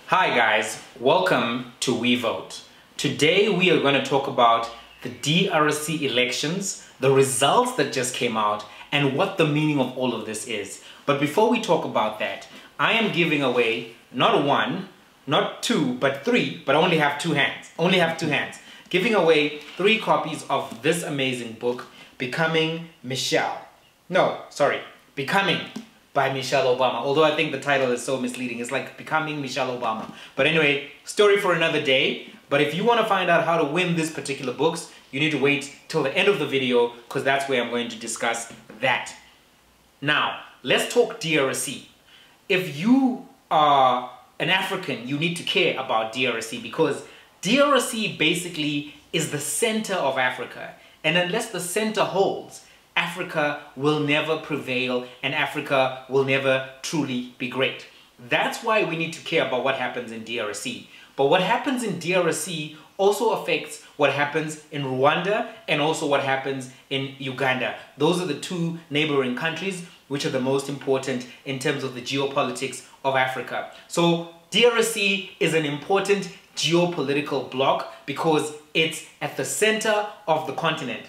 Hi guys, welcome to We Vote. Today we are going to talk about the DRC elections, the results that just came out, and what the meaning of all of this is. But before we talk about that, I am giving away not one, not two, but three, but I only have two hands. Giving away 3 copies of this amazing book, Becoming by Michelle Obama. Although I think the title is so misleading. It's like Becoming Michelle Obama. But anyway, story for another day. But if you want to find out how to win this particular books, you need to wait till the end of the video because that's where I'm going to discuss that. Now, let's talk DRC. If you are an African, you need to care about DRC because DRC basically is the center of Africa. And unless the center holds, Africa will never prevail and Africa will never truly be great. That's why we need to care about what happens in DRC. But what happens in DRC also affects what happens in Rwanda and also what happens in Uganda. Those are the 2 neighboring countries which are the most important in terms of the geopolitics of Africa. So DRC is an important geopolitical bloc because it's at the center of the continent.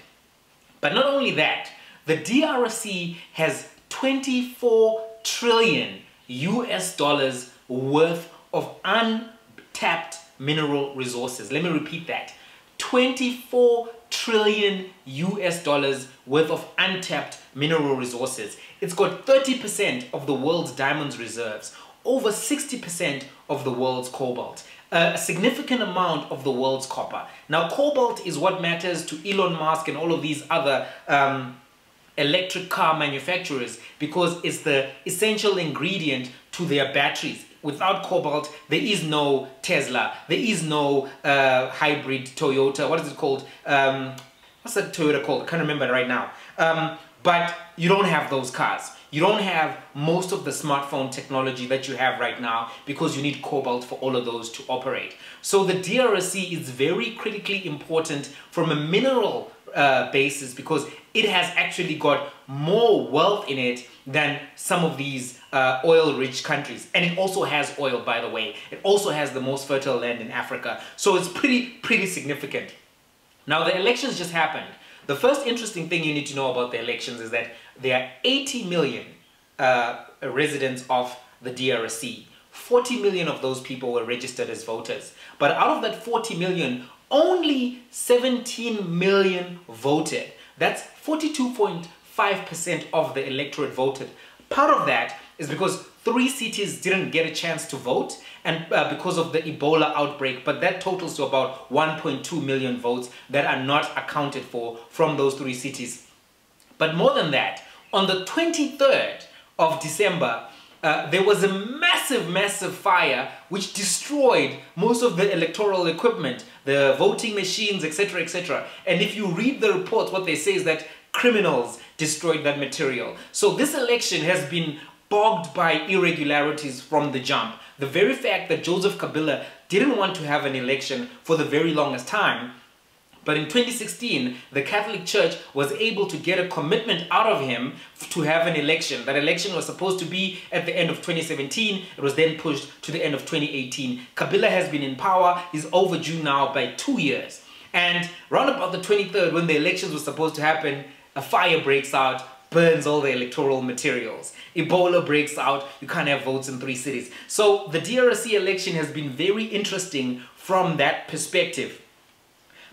But not only that, the DRC has 24 trillion US dollars worth of untapped mineral resources. Let me repeat that. 24 trillion US dollars worth of untapped mineral resources. It's got 30% of the world's diamonds reserves, over 60% of the world's cobalt, a significant amount of the world's copper. Now, cobalt is what matters to Elon Musk and all of these other electric car manufacturers because it's the essential ingredient to their batteries. Without cobalt, there is no Tesla, there is no hybrid Toyota. What is it called? What's that Toyota called? I can't remember it right now. But you don't have those cars. You don't have most of the smartphone technology that you have right now because you need cobalt for all of those to operate. So the DRC is very critically important from a mineral basis because it has actually got more wealth in it than some of these oil-rich countries. And it also has oil, by the way. It also has the most fertile land in Africa. So it's pretty significant. Now, the elections just happened. The first interesting thing you need to know about the elections is that there are 80 million residents of the DRC. 40 million of those people were registered as voters. But out of that 40 million, only 17 million voted. That's 42.5% of the electorate voted. Part of that is because 3 cities didn't get a chance to vote and because of the Ebola outbreak, but that totals to about 1.2 million votes that are not accounted for from those 3 cities. But more than that, on the 23rd of December, there was a massive fire which destroyed most of the electoral equipment, the voting machines, etc., etc. And if you read the reports, what they say is that criminals destroyed that material. So this election has been bogged by irregularities from the jump. The very fact that Joseph Kabila didn't want to have an election for the very longest time, but in 2016, the Catholic Church was able to get a commitment out of him to have an election. That election was supposed to be at the end of 2017. It was then pushed to the end of 2018. Kabila has been in power. He's overdue now by 2 years. And round about the 23rd, when the elections were supposed to happen, a fire breaks out, burns all the electoral materials. Ebola breaks out, you can't have votes in 3 cities. So the DRC election has been very interesting from that perspective.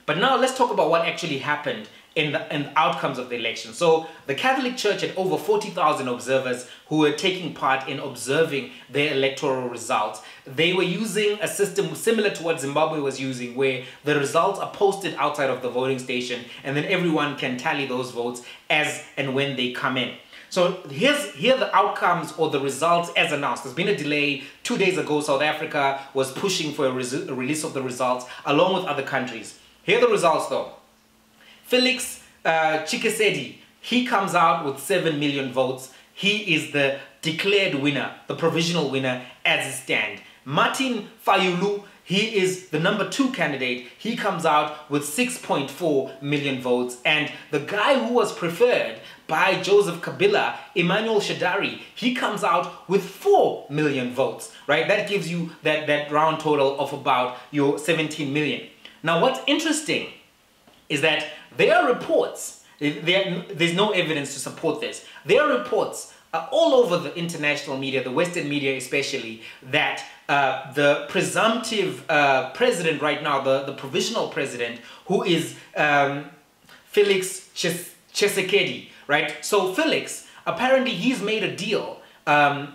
But now let's talk about what actually happened in the outcomes of the election. So the Catholic Church had over 40,000 observers who were taking part in observing their electoral results. They were using a system similar to what Zimbabwe was using, where the results are posted outside of the voting station and then everyone can tally those votes as and when they come in. So here are the outcomes or the results as announced. There's been a delay. 2 days ago, South Africa was pushing for a release of the results along with other countries. Here are the results though. Felix Tshesekedi, he comes out with 7 million votes. He is the declared winner, the provisional winner as it stands. Martin Fayulu, he is the number 2 candidate. He comes out with 6.4 million votes. And the guy who was preferred by Joseph Kabila, Emmanuel Shadari, he comes out with 4 million votes, right? That gives you that round total of about your 17 million. Now, what's interesting is that there are reports, there's no evidence to support this, there are reports all over the international media, the Western media especially, that the presumptive president right now, the provisional president, who is Felix Tshesekedi, right? So Felix, apparently he's made a deal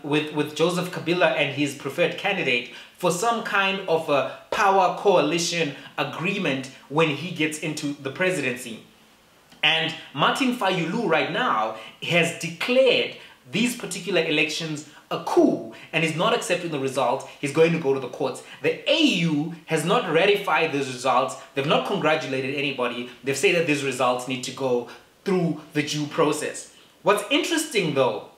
with Joseph Kabila and his preferred candidate for some kind of a power coalition agreement when he gets into the presidency. And Martin Fayulu right now has declared these particular elections a coup and is not accepting the results. He's going to go to the courts. The AU has not ratified those results. They've not congratulated anybody. They've said that these results need to go through the due process. What's interesting though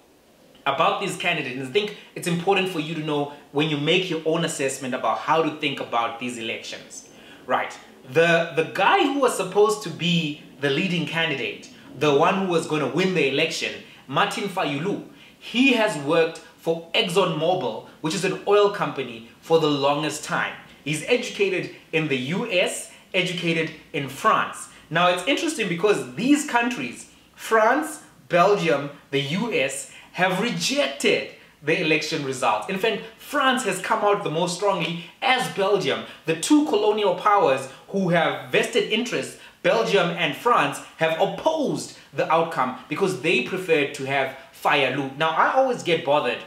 about these candidates, and I think it's important for you to know when you make your own assessment about how to think about these elections, right? The guy who was supposed to be the leading candidate, the one who was going to win the election, Martin Fayulu, he has worked for ExxonMobil, which is an oil company, for the longest time. He's educated in the US, educated in France. Now it's interesting because these countries, France, Belgium, the US, have rejected the election results. In fact, France has come out the most strongly, as Belgium. The two colonial powers who have vested interests, Belgium and France, have opposed the outcome because they preferred to have Fayulu. Now, I always get bothered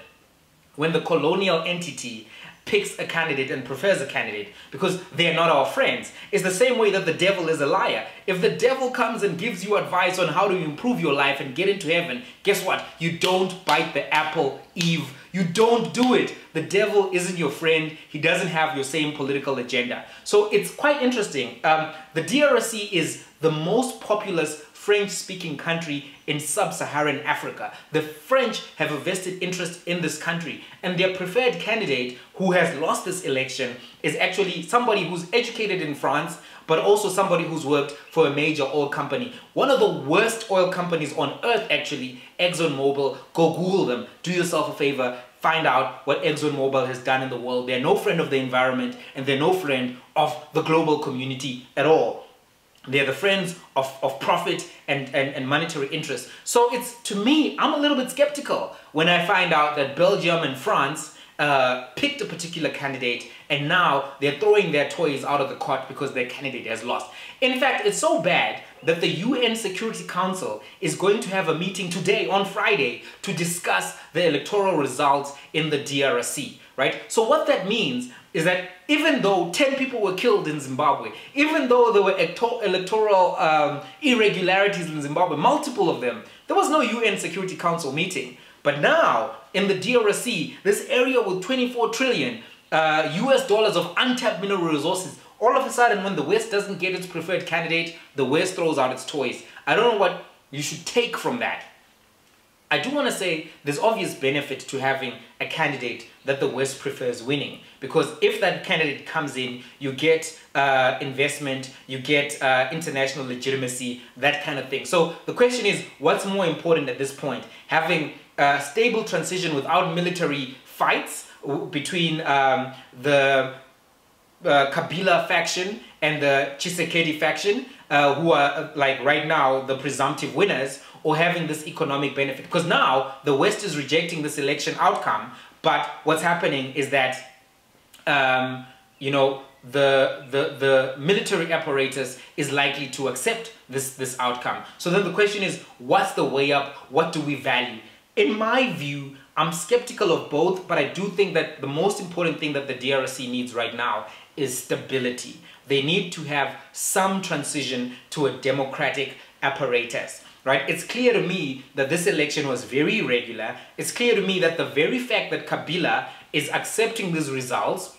when the colonial entity picks a candidate and prefers a candidate because they're not our friends. It's the same way that the devil is a liar. If the devil comes and gives you advice on how to improve your life and get into heaven, guess what? You don't bite the apple, Eve. You don't do it. The devil isn't your friend. He doesn't have your same political agenda. So it's quite interesting. The DRC is the most populous French-speaking country in sub-Saharan Africa. The French have a vested interest in this country, and their preferred candidate who has lost this election is actually somebody who's educated in France, but also somebody who's worked for a major oil company. One of the worst oil companies on earth, actually, ExxonMobil. Go Google them. Do yourself a favor. Find out what ExxonMobil has done in the world. They're no friend of the environment, and they're no friend of the global community at all. They're the friends of profit and monetary interest. So it's, to me, I'm a little bit skeptical when I find out that Belgium and France picked a particular candidate and now they're throwing their toys out of the cart because their candidate has lost. In fact, it's so bad that the UN Security Council is going to have a meeting today on Friday to discuss the electoral results in the DRC, right? So what that means is that even though 10 people were killed in Zimbabwe, even though there were electoral irregularities in Zimbabwe, multiple of them, there was no UN Security Council meeting. But now, in the DRC, this area with 24 trillion US dollars of untapped mineral resources, all of a sudden when the West doesn't get its preferred candidate, the West throws out its toys. I don't know what you should take from that. I do want to say there's obvious benefit to having a candidate that the West prefers winning, because if that candidate comes in, you get investment, you get international legitimacy, that kind of thing. So the question is, what's more important at this point? Having a stable transition without military fights between the Kabila faction and the Tshisekedi faction, who are like right now the presumptive winners, or having this economic benefit? Because now the West is rejecting this election outcome, but what's happening is that you know, the military apparatus is likely to accept this outcome. So then the question is, what's the way up? What do we value? In my view, I'm skeptical of both, but I do think that the most important thing that the DRC needs right now is stability. They need to have some transition to a democratic apparatus, right? It's clear to me that this election was very irregular. It's clear to me that the very fact that Kabila is accepting these results,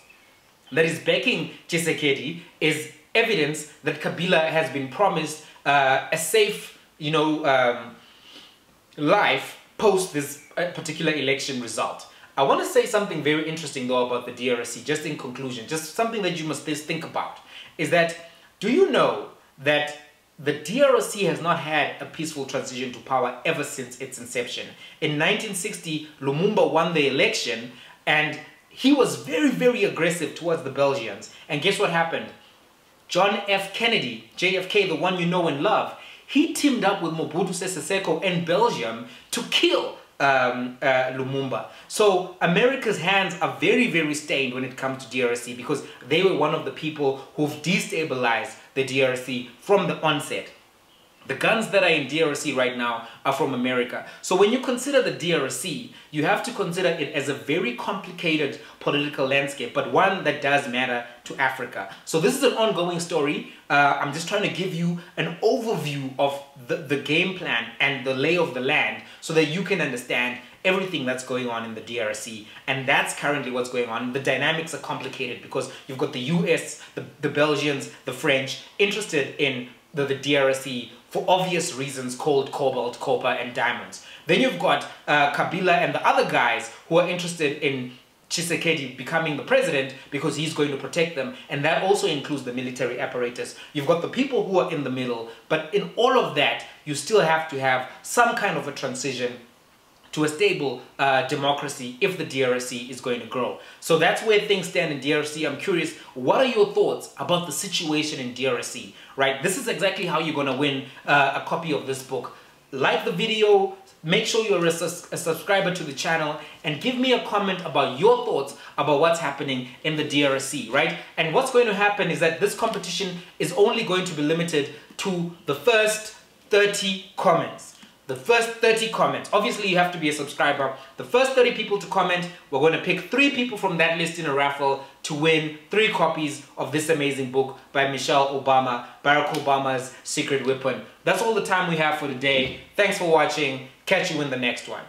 that is backing Tshisekedi, is evidence that Kabila has been promised a safe, you know, life post this particular election result. I want to say something very interesting though about the DRC, just in conclusion, just something that you must think about, is that, do you know that the DRC has not had a peaceful transition to power ever since its inception. In 1960, Lumumba won the election, and he was very, very aggressive towards the Belgians. And guess what happened? John F. Kennedy, JFK, the one you know and love, he teamed up with Mobutu Sese Seko in Belgium to kill Lumumba. So America's hands are very, very stained when it comes to DRC, because they were one of the people who've destabilized the DRC from the onset. The guns that are in DRC right now are from America. So when you consider the DRC, you have to consider it as a very complicated political landscape, but one that does matter to Africa. So this is an ongoing story. I'm just trying to give you an overview of the game plan and the lay of the land so that you can understand everything that's going on in the DRC. And that's currently what's going on. The dynamics are complicated because you've got the US, the Belgians, the French interested in the DRC for obvious reasons, called cobalt, copper, and diamonds. Then you've got Kabila and the other guys who are interested in Tshisekedi becoming the president because he's going to protect them, and that also includes the military apparatus. You've got the people who are in the middle, but in all of that, you still have to have some kind of a transition to a stable democracy if the DRC is going to grow. So that's where things stand in DRC. I'm curious, what are your thoughts about the situation in DRC, right? This is exactly how you're going to win a copy of this book. Like the video, make sure you're a subscriber to the channel, and give me a comment about your thoughts about what's happening in the DRC, right? And what's going to happen is that this competition is only going to be limited to the first 30 comments. The first 30 comments. Obviously, you have to be a subscriber. The first 30 people to comment, we're going to pick 3 people from that list in a raffle to win 3 copies of this amazing book by Michelle Obama, Barack Obama's Secret Weapon. That's all the time we have for today. Thanks for watching. Catch you in the next one.